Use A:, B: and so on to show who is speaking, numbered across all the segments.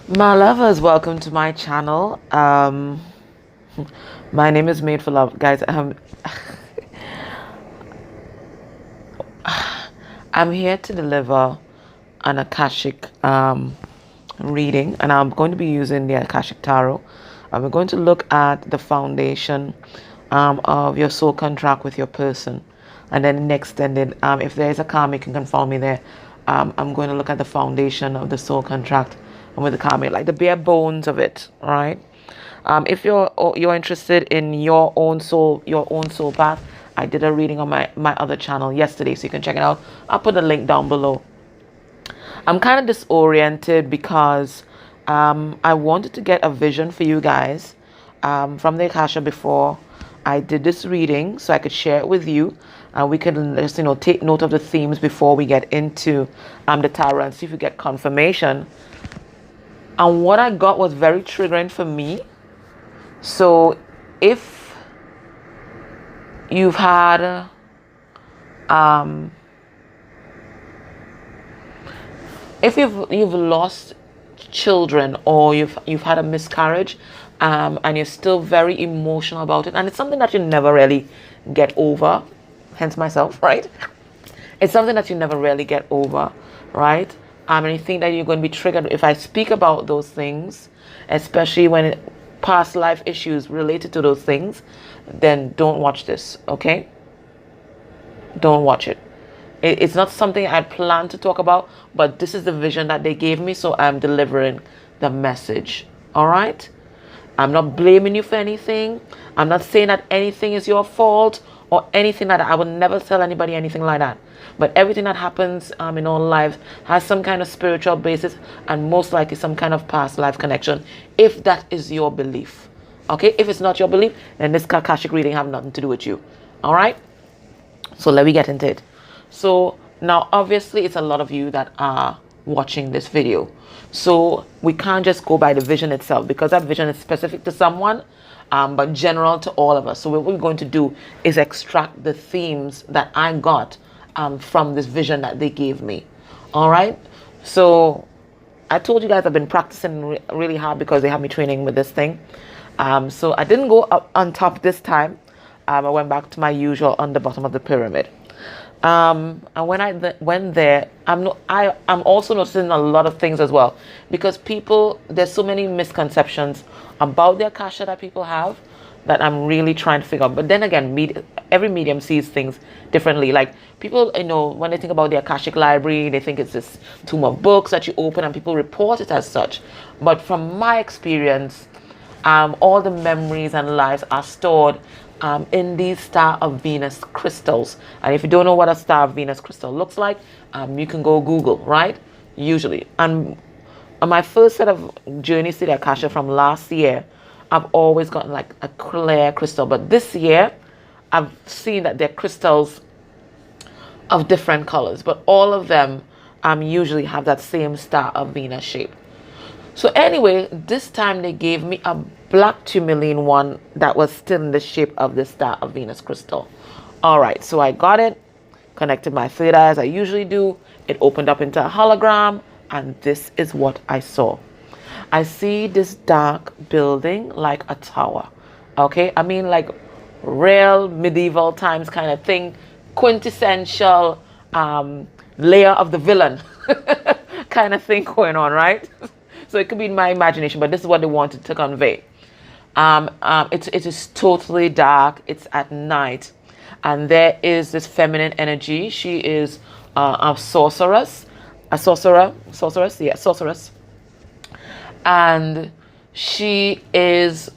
A: My lovers, welcome to my channel. My name is Made for Love, guys. I'm here to deliver an Akashic reading, and I'm going to be using the Akashic Tarot. We're going to look at the foundation of your soul contract with your person, and then extended. If there is a karmic, you can follow me there. I'm going to look at the foundation of the soul contract and with the karmic, like the bare bones of it, right? If you're interested in your own soul path, I did a reading on my other channel yesterday, so you can check it out. I'll put a link down below. I'm kind of disoriented because I wanted to get a vision for you guys from the Akasha before I did this reading, so I could share it with you, and we can just take note of the themes before we get into the tarot and see if we get confirmation. And what I got was very triggering for me. So if you've had if you've lost children, or you've had a miscarriage, and you're still very emotional about it, and it's something that you never really get over, hence myself, right? It's something that you never really get over, right? And you think that you're going to be triggered if I speak about those things, especially when past life issues related to those things, then don't watch this, okay? Don't watch it. It's not something I plan to talk about, but this is the vision that they gave me, so I'm delivering the message. All right? I'm not blaming you for anything. I'm not saying that anything is your fault or anything like that. I would never tell anybody anything like that. But everything that happens in our lives has some kind of spiritual basis, and most likely some kind of past life connection, if that is your belief. Okay? If it's not your belief, then this Akashic reading have nothing to do with you. All right? So let me get into it. So now obviously it's a lot of you that are watching this video, so we can't just go by the vision itself, because that vision is specific to someone, but general to all of us. So what we're going to do is extract the themes that I got from this vision that they gave me. All right, so I told you guys I've been practicing really hard because they have me training with this thing. So I didn't go up on top this time. I went back to my usual on the bottom of the pyramid. And when I went there, I'm also noticing a lot of things as well, because there's so many misconceptions about the Akasha that people have, that I'm really trying to figure out. But then again, every medium sees things differently. Like people, when they think about the Akashic library, they think it's this tomb of books that you open and people report it as such. But from my experience, all the memories and lives are stored in these Star of Venus crystals. And if you don't know what a Star of Venus crystal looks like, you can go Google, right? Usually. And on my first set of journeys to the Akasha from last year, I've always gotten like a clear crystal. But this year, I've seen that they're crystals of different colors, but all of them usually have that same Star of Venus shape. So anyway, this time they gave me a black tourmaline one that was still in the shape of the Star of Venus crystal. All right, so I got it, connected my third eye as I usually do. It opened up into a hologram, and this is what I saw. I see this dark building like a tower. Okay, I mean like real medieval times kind of thing, quintessential layer of the villain kind of thing going on, right? So it could be in my imagination, but this is what they wanted to convey. It is totally dark. It's at night, and there is this feminine energy. She is a sorceress, sorceress, and she is,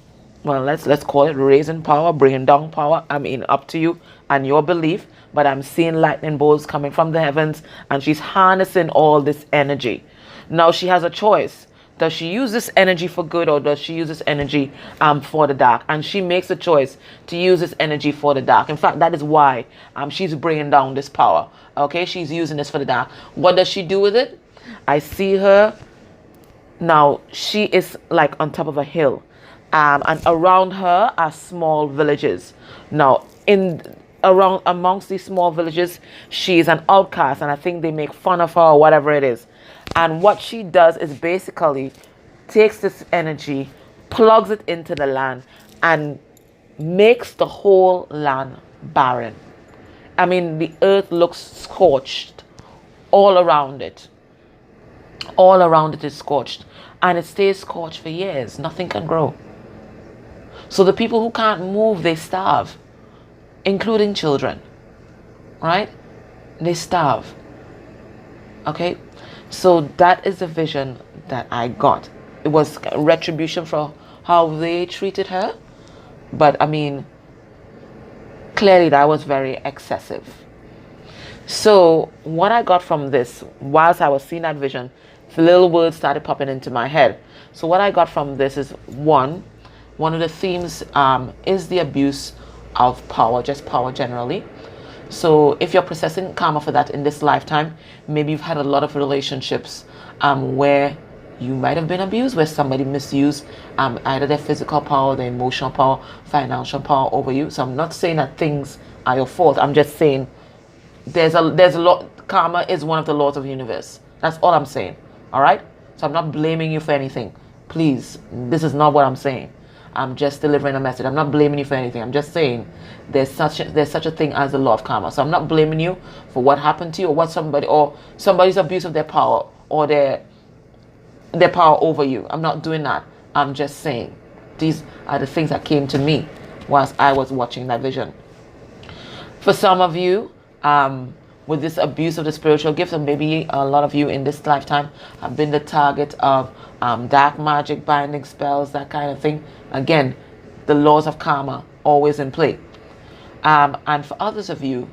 A: well, let's call it raising power, bringing down power. I mean, up to you and your belief. But I'm seeing lightning bolts coming from the heavens, and she's harnessing all this energy. Now she has a choice. Does she use this energy for good, or does she use this energy for the dark? And she makes a choice to use this energy for the dark. In fact, that is why she's bringing down this power. Okay, she's using this for the dark. What does she do with it? I see her. Now, she is like on top of a hill. And around her are small villages. Now, amongst these small villages, she is an outcast, and I think they make fun of her or whatever it is. And what she does is basically takes this energy, plugs it into the land, and makes the whole land barren. I mean, the earth looks scorched all around it. All around it is scorched. And it stays scorched for years. Nothing can grow. So the people who can't move, they starve, including children. Right? They starve. Okay? So that is the vision that I got. It was retribution for how they treated her. But I mean, clearly that was very excessive. So what I got from this, whilst I was seeing that vision, the little words started popping into my head. So what I got from this is one of the themes is the abuse of power, just power generally. So if you're processing karma for that in this lifetime, maybe you've had a lot of relationships where you might have been abused, where somebody misused either their physical power, their emotional power, financial power over you. So I'm not saying that things are your fault. I'm just saying there's a lot. Karma is one of the laws of the universe. That's all I'm saying. All right. So I'm not blaming you for anything. Please, this is not what I'm saying. I'm just delivering a message. I'm not blaming you for anything. I'm just saying there's such a thing as the law of karma. So I'm not blaming you for what happened to you or somebody's abuse of their power or their power over you. I'm not doing that. I'm just saying these are the things that came to me whilst I was watching that vision. For some of you, with this abuse of the spiritual gifts, and maybe a lot of you in this lifetime have been the target of dark magic, binding spells, that kind of thing. Again, the laws of karma always in play. And for others of you,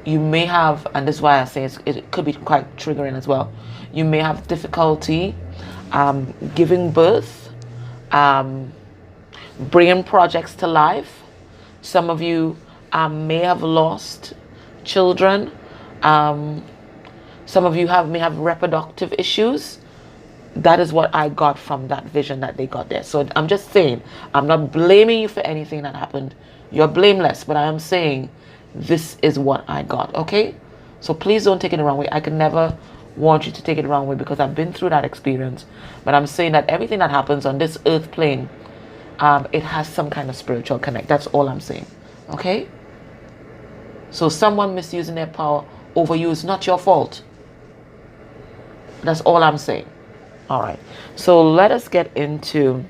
A: you may have, and this is why I say it could be quite triggering as well, you may have difficulty giving birth, bringing projects to life. Some of you may have lost children. Some of you may have reproductive issues. That is what I got from that vision that they got there. So I'm just saying, I'm not blaming you for anything that happened. You're blameless, but I am saying this is what I got, okay? So please don't take it the wrong way. I can never want you to take it the wrong way because I've been through that experience. But I'm saying that everything that happens on this earth plane, it has some kind of spiritual connect. That's all I'm saying, okay? So someone misusing their power over you is not your fault. That's all I'm saying. All right. So let us get into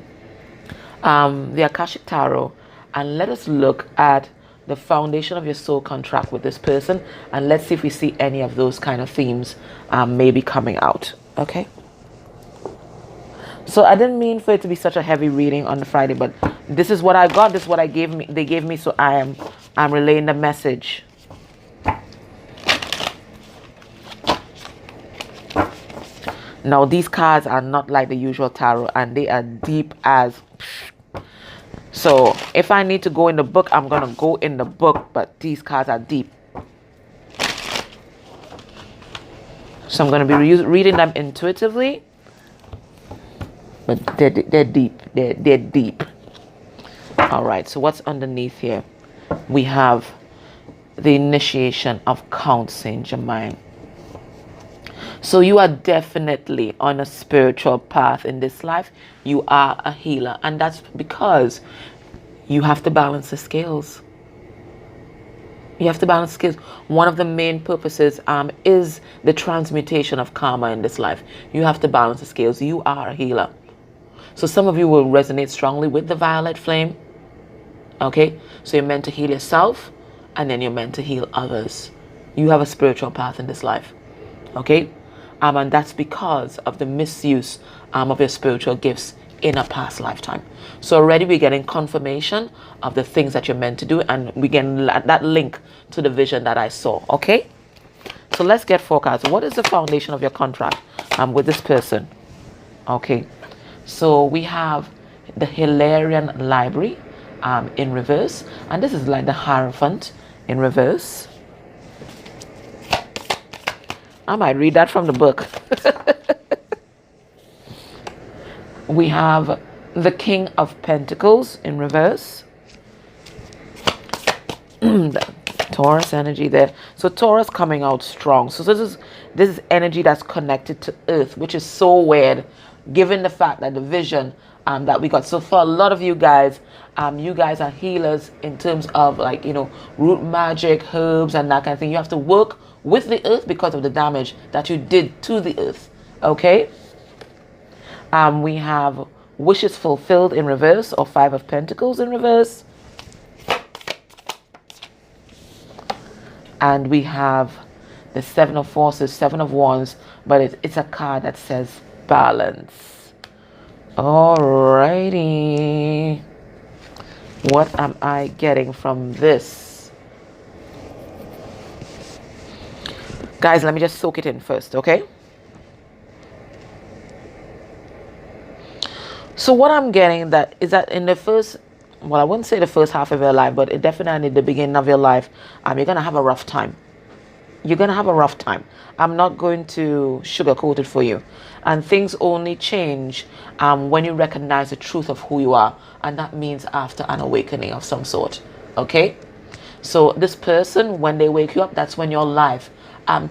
A: the Akashic Tarot and let us look at the foundation of your soul contract with this person, and let's see if we see any of those kind of themes maybe coming out. Okay. So I didn't mean for it to be such a heavy reading on the Friday, but this is what I got. This is what they gave me. So I'm relaying the message. Now these cards are not like the usual tarot, and they are deep as. So if I need to go in the book, I'm going to go in the book, but these cards are deep. So I'm going to be reading them intuitively, but they're deep. They're deep. All right, so what's underneath here? We have the initiation of Count Saint Germain. So you are definitely on a spiritual path in this life. You are a healer. And that's because you have to balance the scales. You have to balance scales. One of the main purposes is the transmutation of karma in this life. You have to balance the scales. You are a healer. So some of you will resonate strongly with the violet flame. Okay? So you're meant to heal yourself, and then you're meant to heal others. You have a spiritual path in this life. Okay? And that's because of the misuse of your spiritual gifts in a past lifetime. So already we're getting confirmation of the things that you're meant to do, and we get that link to the vision that I saw. Okay? So let's get forecast. What is the foundation of your contract with this person? Okay. So we have the Hilarion Library in reverse. And this is like the Hierophant in reverse. I might read that from the book. We have the King of Pentacles in reverse. The Taurus energy there. So Taurus coming out strong. So this is energy that's connected to Earth, which is so weird. given the fact that the vision that we got. So for a lot of you guys are healers in terms of, like, root magic, herbs, and that kind of thing. You have to work with the earth because of the damage that you did to the earth. Okay. We have wishes fulfilled in reverse, or 5 of Pentacles in reverse. And we have the 7 of Forces, 7 of Wands, but it's a card that says balance. Alrighty. What am I getting from this? Guys, let me just soak it in first, okay? So what I'm getting is that in the first, well, I wouldn't say the first half of your life, but definitely the beginning of your life, you're going to have a rough time. You're going to have a rough time. I'm not going to sugarcoat it for you. And things only change when you recognize the truth of who you are. And that means after an awakening of some sort. Okay? So this person, when they wake you up, that's when your life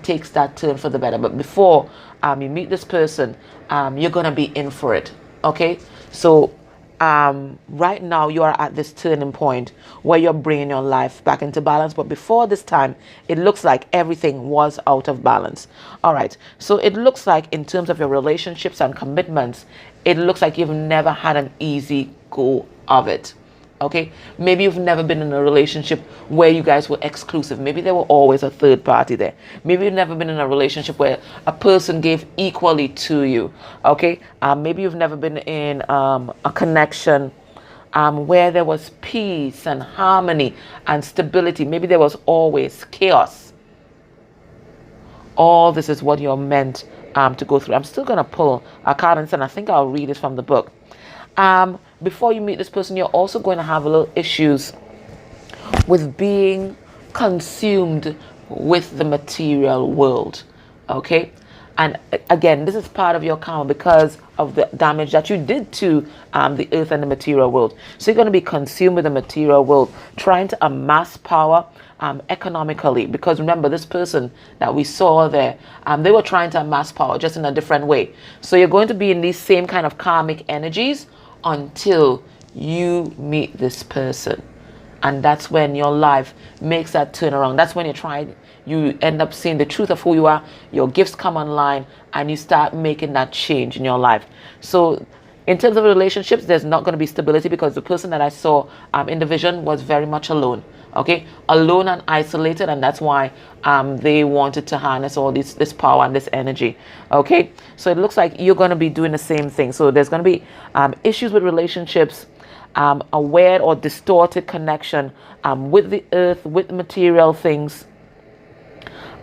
A: takes that turn for the better. But before you meet this person, you're going to be in for it. Okay? So right now you are at this turning point where you're bringing your life back into balance, but before this time it looks like everything was out of balance. All right, so it looks like in terms of your relationships and commitments, it looks like you've never had an easy go of it. Okay, maybe you've never been in a relationship where you guys were exclusive. Maybe there were always a third party there. Maybe you've never been in a relationship where a person gave equally to you. Okay, maybe you've never been in a connection where there was peace and harmony and stability. Maybe there was always chaos. All this is what you're meant to go through. I'm still going to pull a card and I think I'll read it from the book. Before you meet this person, you're also going to have a little issues with being consumed with the material world. Okay, and again, this is part of your karma because of the damage that you did to the earth and the material world. So you're going to be consumed with the material world, trying to amass power economically, because remember, this person that we saw there, they were trying to amass power just in a different way. So you're going to be in these same kind of karmic energies until you meet this person, and that's when your life makes that turnaround. That's when you end up seeing the truth of who you are, your gifts come online, and you start making that change in your life. So in terms of relationships, there's not going to be stability because the person that I saw in the vision was very much alone. Okay, alone and isolated, and that's why they wanted to harness all this power and this energy. Okay, so it looks like you're going to be doing the same thing. So there's going to be issues with relationships, a weird or distorted connection with the earth, with material things,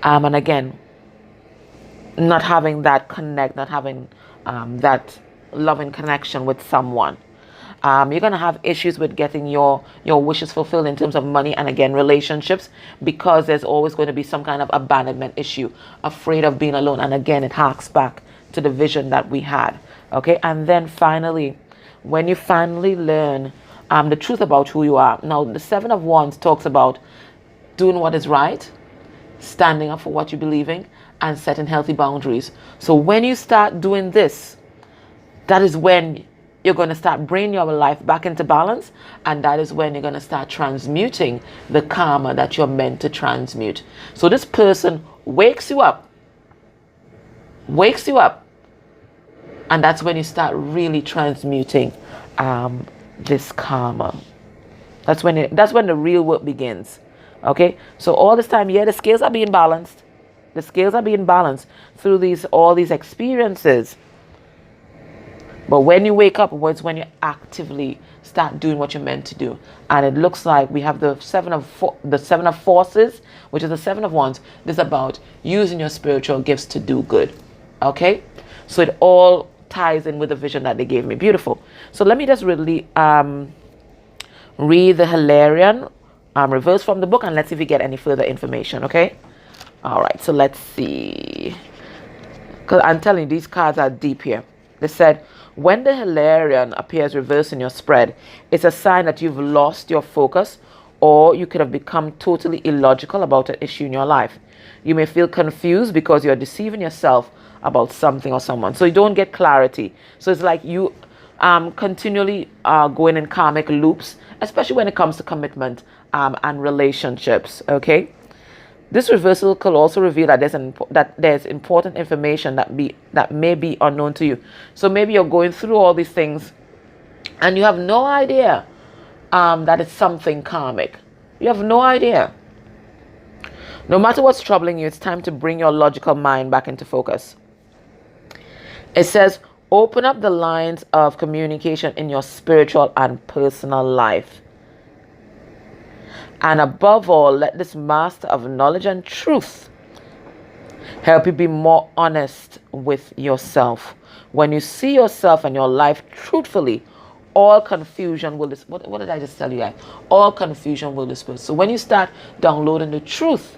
A: and again, not having that connect, not having that loving connection with someone. You're going to have issues with getting your wishes fulfilled in terms of money and, again, relationships, because there's always going to be some kind of abandonment issue, afraid of being alone. And again, it harks back to the vision that we had. Okay, and then finally, when you finally learn the truth about who you are. Now, the 7 of Wands talks about doing what is right, standing up for what you believe in, and setting healthy boundaries. So when you start doing this, that is when you're going to start bringing your life back into balance, and that is when you're going to start transmuting the karma that you're meant to transmute. So this person wakes you up, and that's when you start really transmuting this karma. That's when the real work begins. Okay, so all this time, the scales are being balanced. The scales are being balanced through all these experiences. But when you wake up, it's when you actively start doing what you're meant to do. And it looks like we have the 7 of Forces, which is the 7 of Wands. This is about using your spiritual gifts to do good. Okay? So it all ties in with the vision that they gave me. Beautiful. So let me just really read the Hilarion reverse from the book, and let's see if we get any further information. Okay? All right. So let's see. Because I'm telling you, these cards are deep here. They said, when the Hilarion appears reversed in your spread, it's a sign that you've lost your focus or you could have become totally illogical about an issue in your life. You may feel confused because you're deceiving yourself about something or someone. So you don't get clarity. So it's like you continually going in karmic loops, especially when it comes to commitment and relationships. Okay. This reversal could also reveal that there's important information that may be unknown to you. So maybe you're going through all these things and you have no idea that it's something karmic. You have no idea. No matter what's troubling you, it's time to bring your logical mind back into focus. It says, open up the lines of communication in your spiritual and personal life. And above all, let this master of knowledge and truth help you be more honest with yourself. When you see yourself and your life truthfully, all confusion will disperse. What did I just tell you guys? All confusion will disperse. So when you start downloading the truth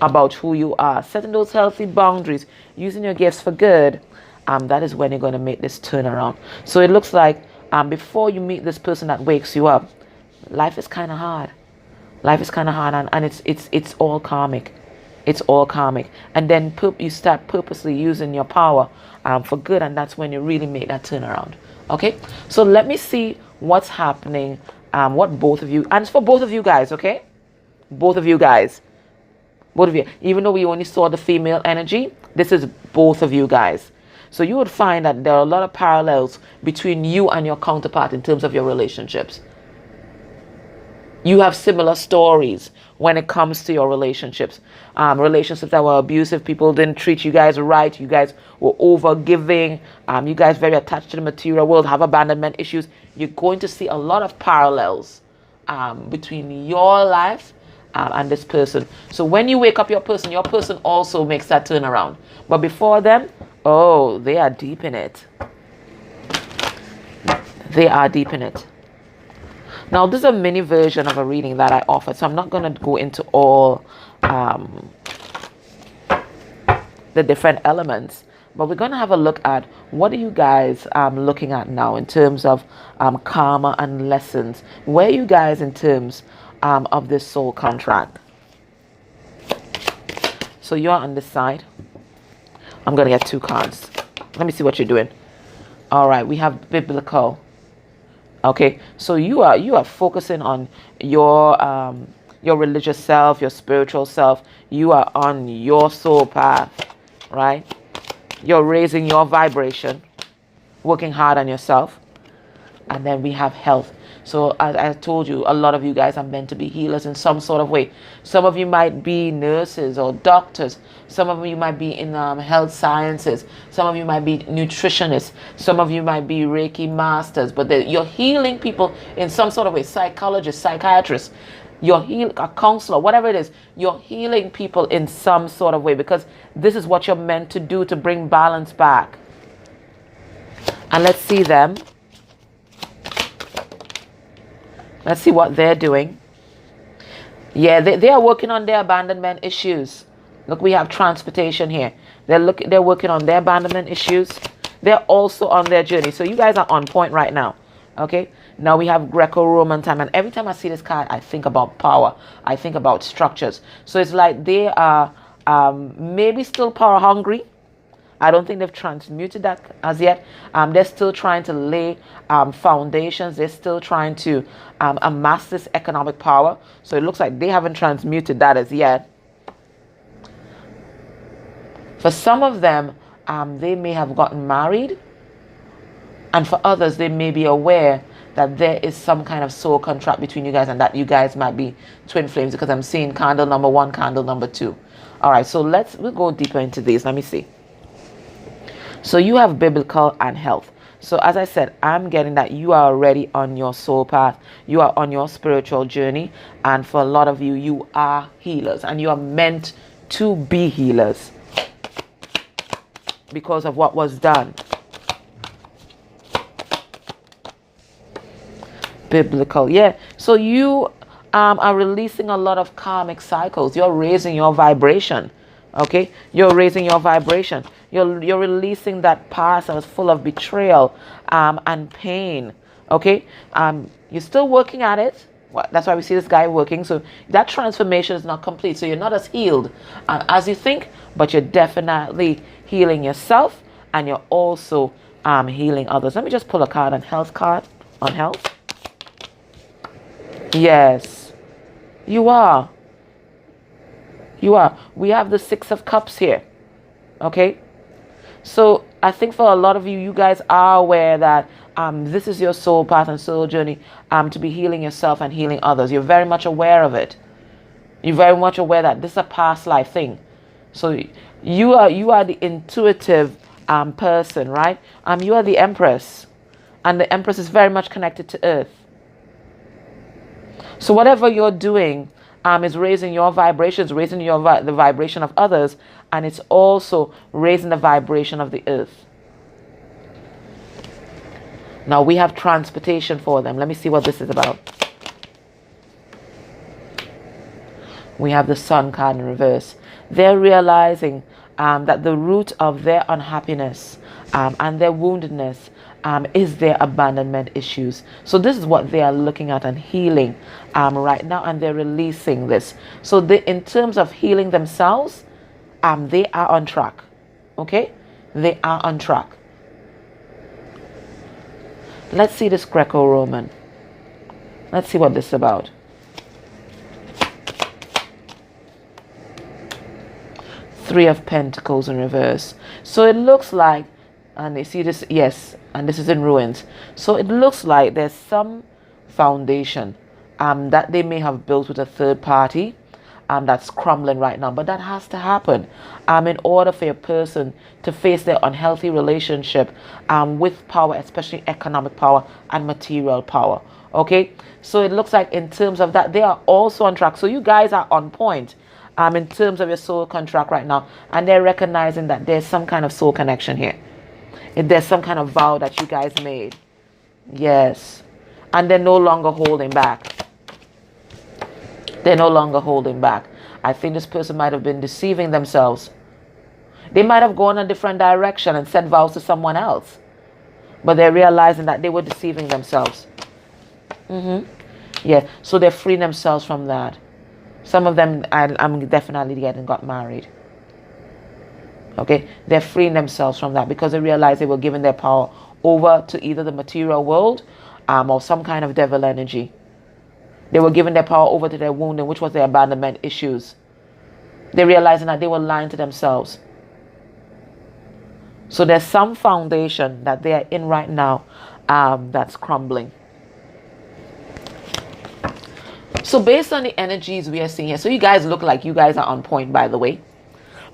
A: about who you are, setting those healthy boundaries, using your gifts for good, that is when you're going to make this turnaround. So it looks like before you meet this person that wakes you up, life is kind of hard. Life is kind of hard, and it's all karmic. It's all karmic. And then you start purposely using your power for good, and that's when you really make that turnaround. Okay? So let me see what's happening, what both of you, and it's for both of you guys, okay? Both of you guys. Both of you. Even though we only saw the female energy, this is both of you guys. So you would find that there are a lot of parallels between you and your counterpart in terms of your relationships. You have similar stories when it comes to your relationships. Relationships that were abusive, people didn't treat you guys right, you guys were over giving, you guys very attached to the material world, have abandonment issues. You're going to see a lot of parallels between your life and this person. So when you wake up your person also makes that turnaround. But before them, oh, they are deep in it. They are deep in it. Now, this is a mini version of a reading that I offered, so I'm not going to go into all the different elements, but we're going to have a look at what are you guys looking at now in terms of karma and lessons. Where are you guys in terms of this soul contract? So you're on this side. I'm going to get 2 cards. Let me see what you're doing. All right, we have biblical. Okay, so you are focusing on your religious self, your spiritual self. You are on your soul path, right? You're raising your vibration, working hard on yourself. And then we have health. So as I told you, a lot of you guys are meant to be healers in some sort of way. Some of you might be nurses or doctors. Some of you might be in health sciences. Some of you might be nutritionists. Some of you might be Reiki masters. But you're healing people in some sort of way. Psychologists, psychiatrists. You're healing a counselor, whatever it is. You're healing people in some sort of way, because this is what you're meant to do to bring balance back. And let's see them. Let's see what they're doing. Yeah, they are working on their abandonment issues. Look, we have transportation here. They're working on their abandonment issues. They're also on their journey. So you guys are on point right now. Okay. Now we have Greco-Roman time. And every time I see this card, I think about power. I think about structures. So it's like they are maybe still power hungry. I don't think they've transmuted that as yet. They're still trying to lay foundations. They're still trying to amass this economic power. So it looks like they haven't transmuted that as yet. For some of them, they may have gotten married. And for others, they may be aware that there is some kind of soul contract between you guys, and that you guys might be twin flames, because I'm seeing candle number 1, candle number 2. All right, so we'll go deeper into these. Let me see. So you have biblical and health. So as I said, I'm getting that you are already on your soul path. You are on your spiritual journey. And for a lot of you, you are healers. And you are meant to be healers because of what was done. Biblical. Yeah. So you are releasing a lot of karmic cycles. You're raising your vibration. Okay, you're raising your vibration. You're releasing that past that was full of betrayal and pain. Okay, you're still working at it. That's why we see this guy working. So that transformation is not complete. So you're not as healed as you think, but you're definitely healing yourself, and you're also healing others. Let me just pull a card on health. Yes, you are. We have the Six of Cups here. Okay. So I think for a lot of you, you guys are aware that this is your soul path and soul journey to be healing yourself and healing others. You're very much aware of it. You're very much aware that this is a past life thing. So you are the intuitive person, right? You are the Empress, and the Empress is very much connected to Earth. So whatever you're doing is raising your vibrations, raising the vibration of others, and it's also raising the vibration of the Earth. Now we have transportation for them. Let me see what this is about. We have the Sun card in reverse. They're realizing that the root of their unhappiness and their woundedness is their abandonment issues. So this is what they are looking at and healing right now, and they're releasing this. So in terms of healing themselves, they are on track. Okay? They are on track. Let's see this Greco-Roman. Let's see what this is about. Three of Pentacles in reverse. So it looks like, and you see this, yes, and this is in ruins. So it looks like there's some foundation that they may have built with a third party that's crumbling right now. But that has to happen in order for a person to face their unhealthy relationship with power, especially economic power and material power. Okay, so it looks like in terms of that, they are also on track. So you guys are on point in terms of your soul contract right now, and they're recognizing that there's some kind of soul connection here. If there's some kind of vow that you guys made. Yes. And they're no longer holding back. They're no longer holding back. I think this person might have been deceiving themselves. They might have gone a different direction and said vows to someone else, but they're realizing that they were deceiving themselves. Yeah, so they're freeing themselves from that. Some of them, I'm definitely got married. Okay, they're freeing themselves from that because they realize they were giving their power over to either the material world or some kind of devil energy. They were giving their power over to their wounding, which was their abandonment issues. They're realizing that they were lying to themselves. So there's some foundation that they are in right now that's crumbling. So based on the energies we are seeing here, so you guys look like you guys are on point, by the way.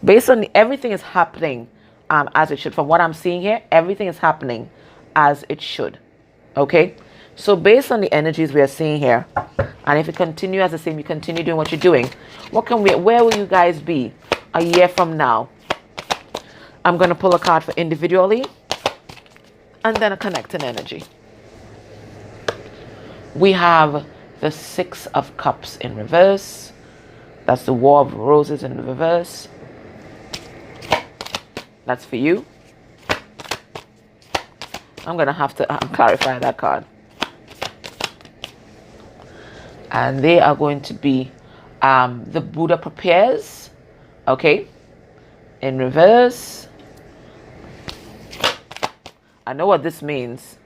A: Based on everything is happening as it should. From what I'm seeing here, everything is happening as it should. Okay? So based on the energies we are seeing here, and if you continue as the same, you continue doing what you're doing, where will you guys be a year from now? I'm going to pull a card for individually and then a connecting energy. We have the Six of Cups in reverse. That's the War of Roses in reverse. That's for you. I'm going to have to clarify that card. And they are going to be the Buddha prepares. Okay. In reverse. I know what this means.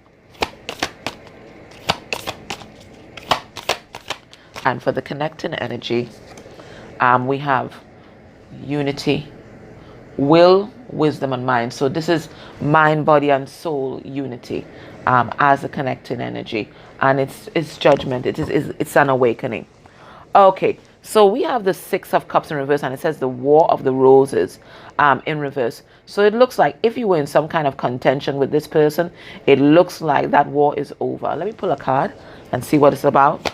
A: And for the connecting energy, we have unity, will, wisdom, and mind. So this is mind, body, and soul unity as a connecting energy. And it's judgment. It's an awakening. Okay, so we have the Six of Cups in reverse, and it says the War of the Roses in reverse. So it looks like if you were in some kind of contention with this person, it looks like that war is over. Let me pull a card and see what it's about.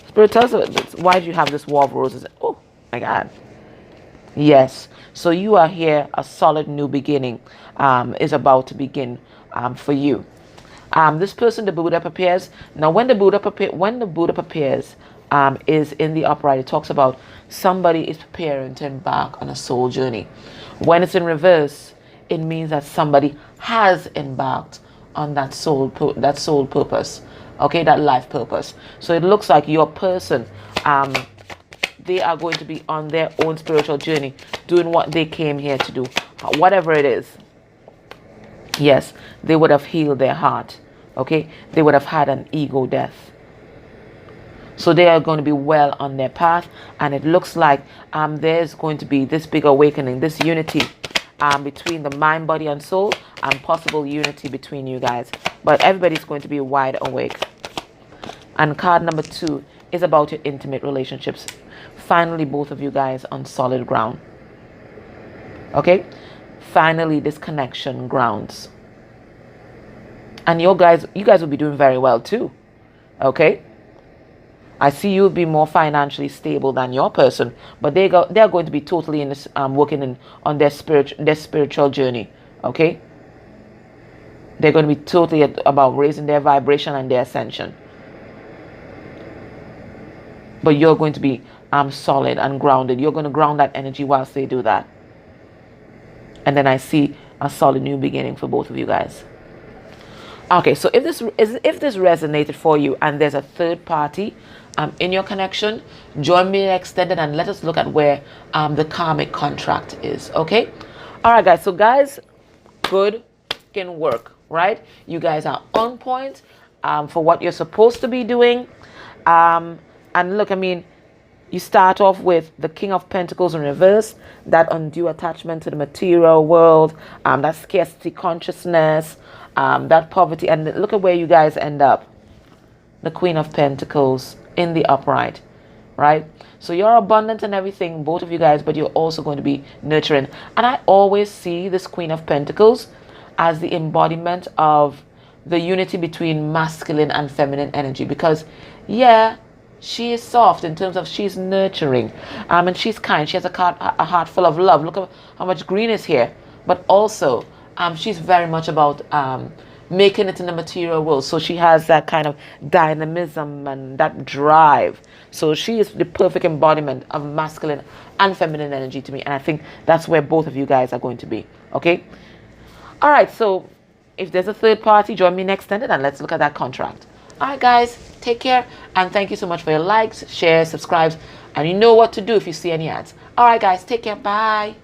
A: Spirit, tell us, why do you have this War of Roses? Oh, my God. Yes. So you are here. A solid new beginning is about to begin for you. This person, the Buddha prepares. Now, when the Buddha prepares is in the upright, it talks about somebody is preparing to embark on a soul journey. When it's in reverse, it means that somebody has embarked on that soul purpose, okay, that life purpose. So it looks like your person, they are going to be on their own spiritual journey, doing what they came here to do, whatever it is. Yes, they would have healed their heart, okay, they would have had an ego death. So they are going to be well on their path, and it looks like there's going to be this big awakening, this unity between the mind, body, and soul, and possible unity between you guys. But everybody's going to be wide awake. And card number 2 is about your intimate relationships. Finally, both of you guys on solid ground. Okay? Finally, this connection grounds. And you guys will be doing very well too. Okay? I see you'll be more financially stable than your person, but they're going to be totally in this, working on their spiritual journey. Okay, they're going to be totally about raising their vibration and their ascension. But you're going to be solid and grounded. You're going to ground that energy whilst they do that. And then I see a solid new beginning for both of you guys. Okay, so if this resonated for you and there's a third party in your connection, join me extended and let us look at where the karmic contract is. Okay, all right, guys. So guys, good fucking work, right? You guys are on point for what you're supposed to be doing. And look, I mean, you start off with the King of Pentacles in reverse, that undue attachment to the material world, that scarcity consciousness, that poverty, and look at where you guys end up. The Queen of Pentacles in the upright, right? So you're abundant and everything, both of you guys, but you're also going to be nurturing. And I always see this Queen of Pentacles as the embodiment of the unity between masculine and feminine energy, because yeah, she is soft in terms of she's nurturing, and she's kind. She has a heart full of love. Look at how much green is here. But also, she's very much about making it in the material world. So she has that kind of dynamism and that drive. So she is the perfect embodiment of masculine and feminine energy to me. And I think that's where both of you guys are going to be. Okay? All right. So if there's a third party, join me next extended and let's look at that contract. All right, guys. Take care. And thank you so much for your likes, shares, subscribes. And you know what to do if you see any ads. All right, guys. Take care. Bye.